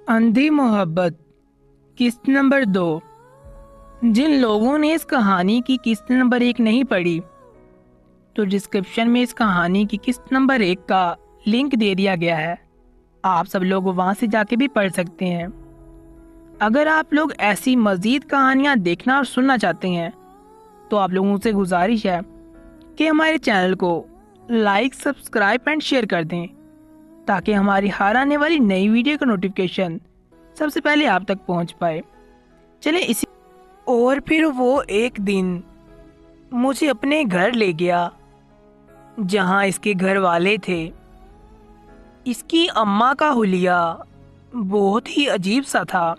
اندھی محبت قسط نمبر 2۔ جن لوگوں نے اس کہانی کی قسط نمبر 1 نہیں پڑھی تو ڈسکرپشن میں اس کہانی کی قسط نمبر 1 کا لنک دے دیا گیا ہے، آپ سب لوگ وہاں سے جا کے بھی پڑھ سکتے ہیں۔ اگر آپ لوگ ایسی مزید کہانیاں دیکھنا اور سننا چاہتے ہیں تو آپ لوگوں سے گزارش ہے کہ ہمارے چینل کو لائک، سبسکرائب اینڈ شیئر کر دیں تاکہ ہماری ہر آنے والی نئی ویڈیو کا نوٹیفیکیشن سب سے پہلے آپ تک پہنچ پائے۔ چلیں اسی اور پھر وہ ایک دن مجھے اپنے گھر لے گیا جہاں اس کے گھر والے تھے۔ اس کی اماں کا حلیہ بہت ہی عجیب سا تھا،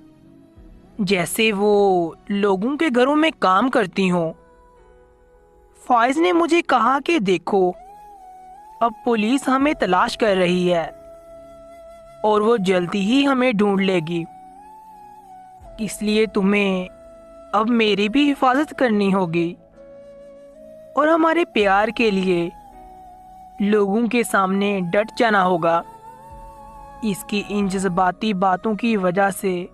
جیسے وہ لوگوں کے گھروں میں کام کرتی ہوں۔ فائز نے مجھے کہا کہ دیکھو، اب پولیس ہمیں تلاش کر رہی ہے اور وہ جلدی ہی ہمیں ڈھونڈ لے گی، اس لیے تمہیں اب میری بھی حفاظت کرنی ہوگی اور ہمارے پیار کے لیے لوگوں کے سامنے ڈٹ جانا ہوگا۔ اس کی ان جذباتی باتوں کی وجہ سے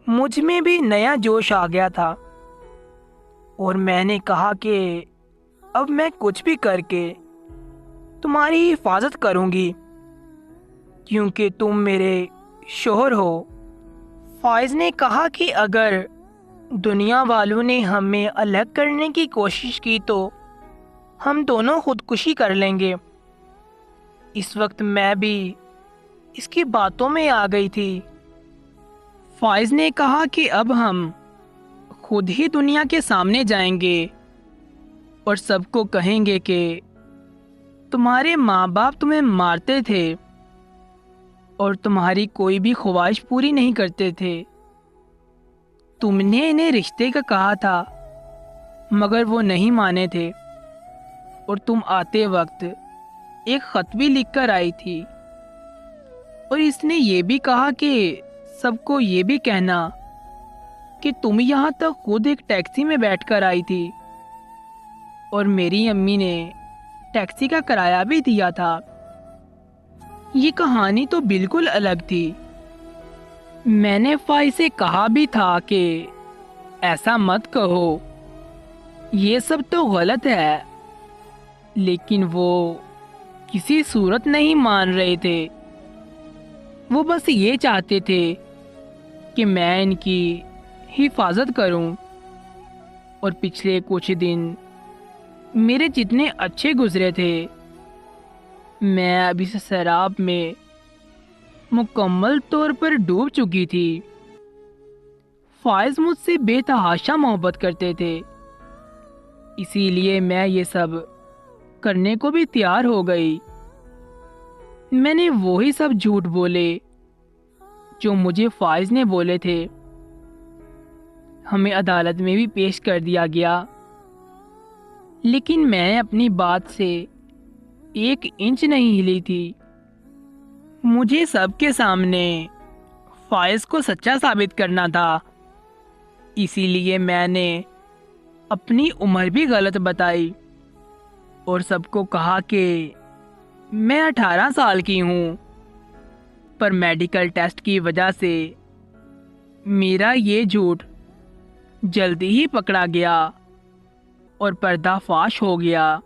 مجھ میں بھی نیا جوش آ گیا تھا اور میں نے کہا کہ اب میں کچھ بھی کر کے تمہاری حفاظت کروں گی کیونکہ تم میرے شوہر ہو۔ فائز نے کہا کہ اگر دنیا والوں نے ہمیں الگ کرنے کی کوشش کی تو ہم دونوں خودکشی کر لیں گے۔ اس وقت میں بھی اس کی باتوں میں آ گئی تھی۔ فائز نے کہا کہ اب ہم خود ہی دنیا کے سامنے جائیں گے اور سب کو کہیں گے کہ تمہارے ماں باپ تمہیں مارتے تھے اور تمہاری کوئی بھی خواہش پوری نہیں کرتے تھے۔ تم نے انہیں رشتے کا کہا تھا مگر وہ نہیں مانے تھے اور تم آتے وقت ایک خط بھی لکھ کر آئی تھی اور اس نے یہ بھی کہا کہ سب کو یہ بھی کہنا کہ تم یہاں تک خود ایک ٹیکسی میں بیٹھ کر آئی تھی اور میری امی نے ٹیکسی کا کرایہ بھی دیا تھا۔ یہ کہانی تو بالکل الگ تھی۔ میں نے فائز سے کہا بھی تھا کہ ایسا مت کہو، یہ سب تو غلط ہے، لیکن وہ کسی صورت نہیں مان رہے تھے۔ وہ بس یہ چاہتے تھے کہ میں ان کی حفاظت کروں اور پچھلے کچھ دن میرے جتنے اچھے گزرے تھے میں اب اس سیراب میں مکمل طور پر ڈوب چکی تھی۔ فائز مجھ سے بے تحاشا محبت کرتے تھے، اسی لیے میں یہ سب کرنے کو بھی تیار ہو گئی۔ میں نے وہی سب جھوٹ بولے جو مجھے فائز نے بولے تھے۔ ہمیں عدالت میں بھی پیش کر دیا گیا، لیکن میں اپنی بات سے 1 انچ نہیں ہلی تھی۔ مجھے سب کے سامنے فائز کو سچا ثابت کرنا تھا، اسی لیے میں نے اپنی عمر بھی غلط بتائی اور سب کو کہا کہ میں 18 سال کی ہوں، پر میڈیکل ٹیسٹ کی وجہ سے میرا یہ جھوٹ جلدی ہی پکڑا گیا اور پردہ فاش ہو گیا۔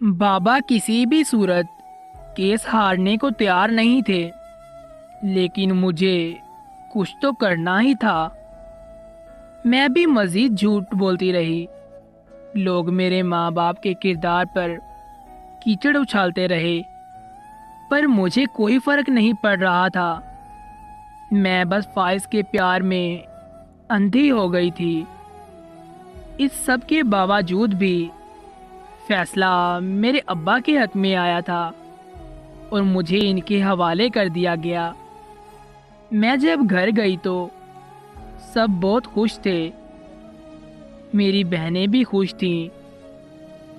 بابا کسی بھی صورت کیس ہارنے کو تیار نہیں تھے، لیکن مجھے کچھ تو کرنا ہی تھا۔ میں بھی مزید جھوٹ بولتی رہی، لوگ میرے ماں باپ کے کردار پر کیچڑ اچھالتے رہے، پر مجھے کوئی فرق نہیں پڑ رہا تھا۔ میں بس فائز کے پیار میں اندھی ہو گئی تھی۔ اس سب کے باوجود بھی فیصلہ میرے ابا کے حق میں آیا تھا اور مجھے ان کے حوالے کر دیا گیا۔ میں جب گھر گئی تو سب بہت خوش تھے، میری بہنیں بھی خوش تھیں،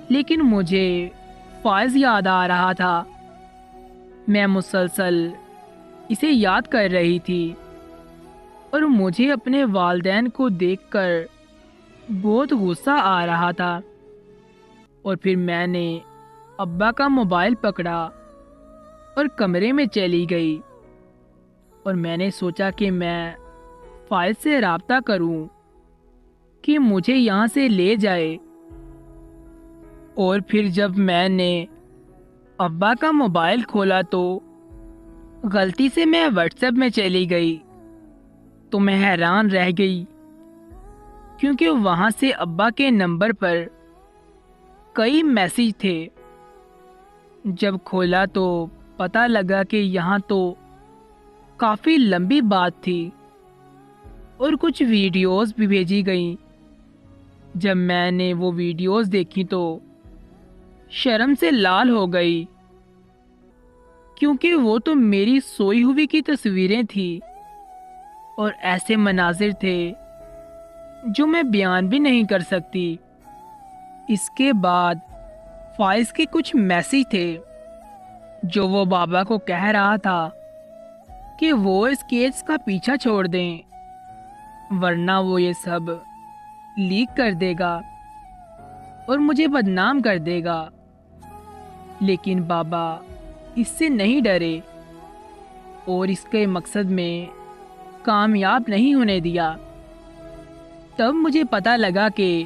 لیکن مجھے فائز یاد آ رہا تھا۔ میں مسلسل اسے یاد کر رہی تھی اور مجھے اپنے والدین کو دیکھ کر بہت غصہ آ رہا تھا۔ اور پھر میں نے ابا کا موبائل پکڑا اور کمرے میں چلی گئی۔ اور میں نے سوچا کہ میں فائز سے رابطہ کروں کہ مجھے یہاں سے لے جائے۔ اور پھر جب میں نے ابا کا موبائل کھولا تو غلطی سے میں واٹس ایپ میں چلی گئی، تو میں حیران رہ گئی کیونکہ وہاں سے ابا کے نمبر پر کئی میسیج تھے۔ جب کھولا تو پتہ لگا کہ یہاں تو کافی لمبی بات تھی اور کچھ ویڈیوز بھی بھیجی گئیں۔ جب میں نے وہ ویڈیوز دیکھی تو شرم سے لال ہو گئی، کیونکہ وہ تو میری سوئی ہوئی کی تصویریں تھیں اور ایسے مناظر تھے جو میں بیان بھی نہیں کر سکتی۔ اس کے بعد فائز کے کچھ میسیج تھے جو وہ بابا کو کہہ رہا تھا کہ وہ اس کیس کا پیچھا چھوڑ دیں ورنہ وہ یہ سب لیک کر دے گا اور مجھے بدنام کر دے گا۔ لیکن بابا اس سے نہیں ڈرے اور اس کے مقصد میں کامیاب نہیں ہونے دیا۔ تب مجھے پتہ لگا کہ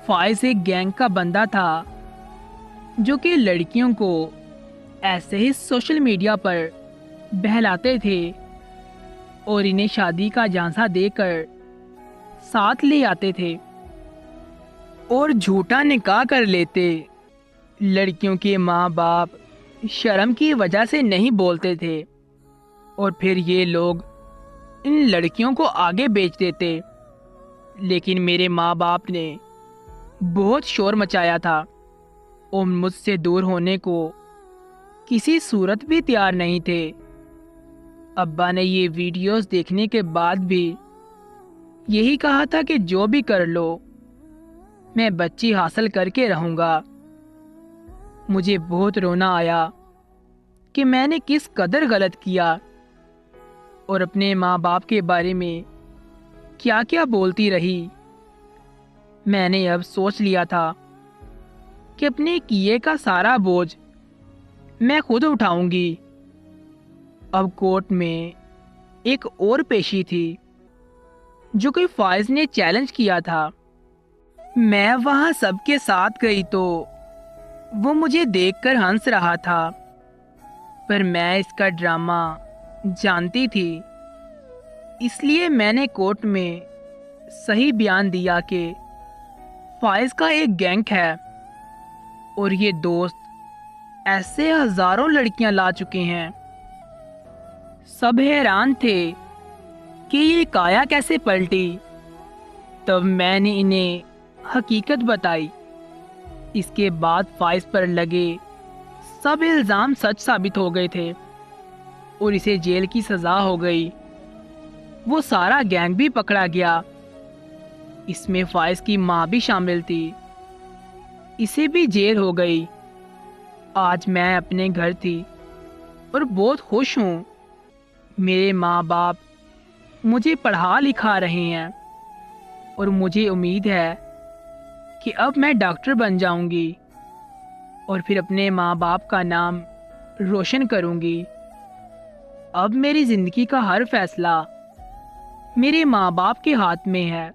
فائز ایک گینگ کا بندہ تھا جو کہ لڑکیوں کو ایسے ہی سوشل میڈیا پر بہلاتے تھے اور انہیں شادی کا جھانسا دے کر ساتھ لے آتے تھے اور جھوٹا نکاح کر لیتے۔ لڑکیوں کے ماں باپ شرم کی وجہ سے نہیں بولتے تھے اور پھر یہ لوگ ان لڑکیوں کو آگے بیچ دیتے۔ لیکن میرے ماں باپ نے بہت شور مچایا تھا اور مجھ سے دور ہونے کو کسی صورت بھی تیار نہیں تھے۔ ابا نے یہ ویڈیوز دیکھنے کے بعد بھی یہی کہا تھا کہ جو بھی کر لو میں بچی حاصل کر کے رہوں گا۔ مجھے بہت رونا آیا کہ میں نے کس قدر غلط کیا اور اپنے ماں باپ کے بارے میں کیا کیا بولتی رہی۔ میں نے اب سوچ لیا تھا کہ اپنے کیے کا سارا بوجھ میں خود اٹھاؤں گی۔ اب کورٹ میں ایک اور پیشی تھی جو کہ فائز نے چیلنج کیا تھا۔ میں وہاں سب کے ساتھ گئی تو وہ مجھے دیکھ کر ہنس رہا تھا، پر میں اس کا ڈرامہ جانتی تھی، اس لیے میں نے کورٹ میں صحیح بیان دیا کہ فائز کا ایک گینگ ہے اور یہ دوست ایسے ہزاروں لڑکیاں لا چکے ہیں۔ سب حیران تھے کہ یہ کایا کیسے پلٹی۔ تب میں نے انہیں حقیقت بتائی۔ اس کے بعد فائز پر لگے سب الزام سچ ثابت ہو گئے تھے اور اسے جیل کی سزا ہو گئی۔ وہ سارا گینگ بھی پکڑا گیا، اس میں فائز کی ماں بھی شامل تھی، اسے بھی جیل ہو گئی۔ آج میں اپنے گھر تھی اور بہت خوش ہوں۔ میرے ماں باپ مجھے پڑھا لکھا رہے ہیں اور مجھے امید ہے کہ اب میں ڈاکٹر بن جاؤں گی اور پھر اپنے ماں باپ کا نام روشن کروں گی۔ اب میری زندگی کا ہر فیصلہ میرے ماں باپ کے ہاتھ میں ہے۔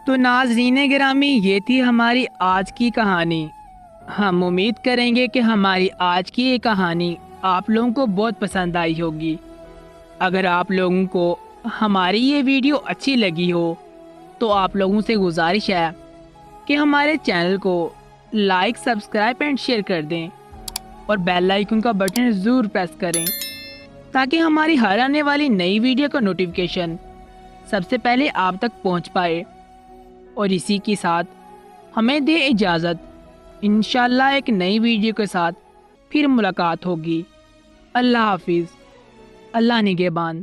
تو ناظرین گرامی، یہ تھی ہماری آج کی کہانی۔ ہم امید کریں گے کہ ہماری آج کی یہ کہانی آپ لوگوں کو بہت پسند آئی ہوگی۔ اگر آپ لوگوں کو ہماری یہ ویڈیو اچھی لگی ہو تو آپ لوگوں سے گزارش ہے کہ ہمارے چینل کو لائک، سبسکرائب اینڈ شیئر کر دیں اور بیل آئیکن کا بٹن ضرور پریس کریں تاکہ ہماری ہر آنے والی نئی ویڈیو کا نوٹیفیکیشن سب سے پہلے آپ تک پہنچ پائے۔ اور اسی کے ساتھ ہمیں دے اجازت، انشاءاللہ ایک نئی ویڈیو کے ساتھ پھر ملاقات ہوگی۔ اللہ حافظ، اللہ نگہبان۔